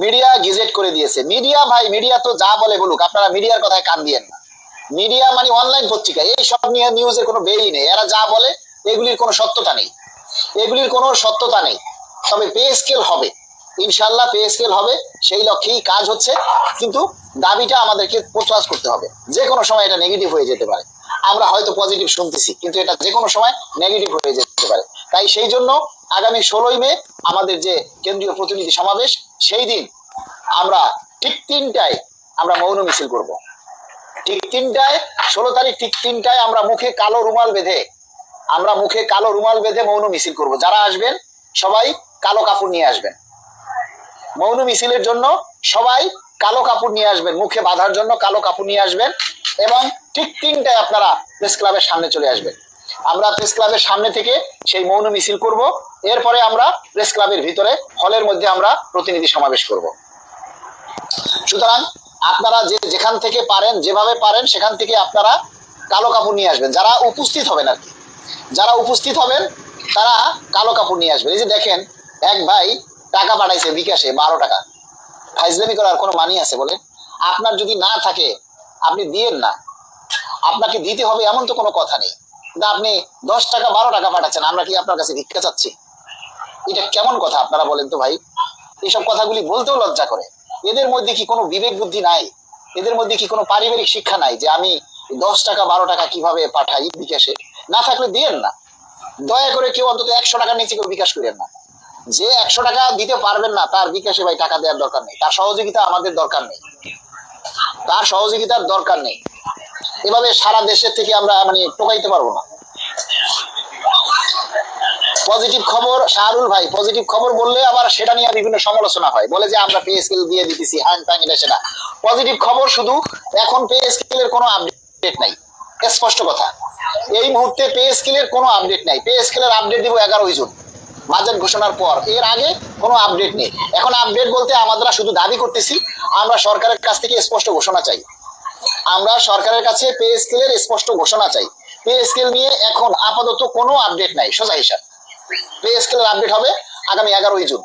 Media gazette করে দিয়েছে। Media ভাই, মিডিয়া তো যা বলে বলুক, আপনারা মিডিয়ার কথায় কান দিয়েন না। মিডিয়া মানে অনলাইন পত্রিকা, এই সব নিয়ে নিউজের কোনো বেই নেই। এরা যা বলে এগুলির কোনো সত্যতা নেই, এগুলির কোনো সত্যতা নেই। তবে পে স্কেল হবে, ইনশাল্লাহ পে স্কেল হবে, সেই লক্ষ্যেই কাজ হচ্ছে। কিন্তু দাবিটা আমাদেরকে প্রকাশ করতে হবে। যে কোনো সময় এটা নেগেটিভ হয়ে যেতে পারে। আমরা হয়তো পজিটিভ শুনতেছি, কিন্তু এটা যে কোনো সময় নেগেটিভ হয়ে যেতে পারে। তাই সেই জন্য আগামী 16ই মে আমাদের যে কেন্দ্রীয় প্রতিনিধি সমাবেশ, সেই দিন আমরা ঠিক 3টায় আমরা মৌন মিছিল করব। ঠিক 3টায়, 16 তারিখ ঠিক 3টায় আমরা মুখে কালো রুমাল বেঁধে মৌন মিছিল করব। যারা আসবেন সবাই কালো কাপড় নিয়ে আসবেন। মৌন মিছিলের জন্য সবাই কালো কাপড় নিয়ে আসবেন, মুখে বাঁধার জন্য কালো কাপড় নিয়ে আসবেন। এবং ঠিক 3টায় আপনারা প্রেস ক্লাবের সামনে চলে আসবেন। আমরা প্রেস ক্লাবের সামনে থেকে সেই মৌন মিছিল করব। এরপরে আমরা প্রেস ক্লাবের ভিতরে হলের মধ্যে আমরা প্রতিনিধি সমাবেশ করব। সুতরাং আপনারা যেখান থেকে পারেন, যেভাবে পারেন সেখান থেকে আপনারা কালো কাপড় নিয়ে আসবেন। যারা উপস্থিত হবেন আর কি, যারা উপস্থিত হবেন তারা কালো কাপড় নিয়ে আসবেন। এই যে দেখেন, এক ভাই টাকা পাঠাইছে বিকাশে 12 টাকা। ফাইজলামি করার কোনো মানি আছে বলে? আপনার যদি না থাকে আপনি দিয়েন না, আপনাকে দিতে হবে এমন তো কোনো কথা নেই। না, আপনি 10 টাকা 12 টাকা পাঠাচ্ছেন, আমরা কি আপনার কাছে ভিক্ষা চাচ্ছি? এটা কেমন কথা আপনারা বলেন তো ভাই? এইসব কথাগুলি বলতেও লজ্জা করে। এদের মধ্যে কি কোনো বিবেক বুদ্ধি নাই? এদের মধ্যে কি কোনো পারিবারিক শিক্ষা নাই যে আমি 10 টাকা 12 টাকা কিভাবে পাঠাই বিকাশে? না থাকলে দিয়েন না, দয়া করে কেউ অন্তত 100 টাকার নিচে কেউ বিকাশ করেন না। যে 100 টাকা দিতে পারবেন না তার বিকাশে ভাই টাকা দেওয়ার দরকার নেই, তার সহযোগিতা আমাদের দরকার নেই, তার সহযোগিতার দরকার নেই। এভাবে সারা দেশের থেকে আমরা টোকাইতে পারবো না। পজিটিভ খবর, শাহরুল ভাই, পজিটিভ খবর বললে আবার সেটা নিয়ে বিভিন্ন সমালোচনা হয়, বলে যে আমরা পে স্কেল দিয়ে দিতেছি, হ্যাং ট্যাং, এটা সেটা। পজিটিভ খবর শুধু, এখন পে স্কেলের কোনো আপডেট নাই, স্পষ্ট কথা। এই মুহূর্তে পে স্কেলের কোনো আপডেট নাই। পে স্কেলের আপডেট দিব 11ই জুন, বাজেট ঘোষণার পর। এর আগে কোনো আপডেট নেই। এখন আপডেট বলতে আমরা শুধু দাবি করতেছি, আমরা সরকারের কাছ থেকে স্পষ্ট ঘোষণা চাই। আমরা সরকারের কাছে পে স্কেলের স্পষ্ট ঘোষণা চাই। পে স্কেল নিয়ে এখন আপাতত কোনো আপডেট নাই, সোজা হিসাব। পে স্কেলের আপডেট হবে আগামী 11ই জুন।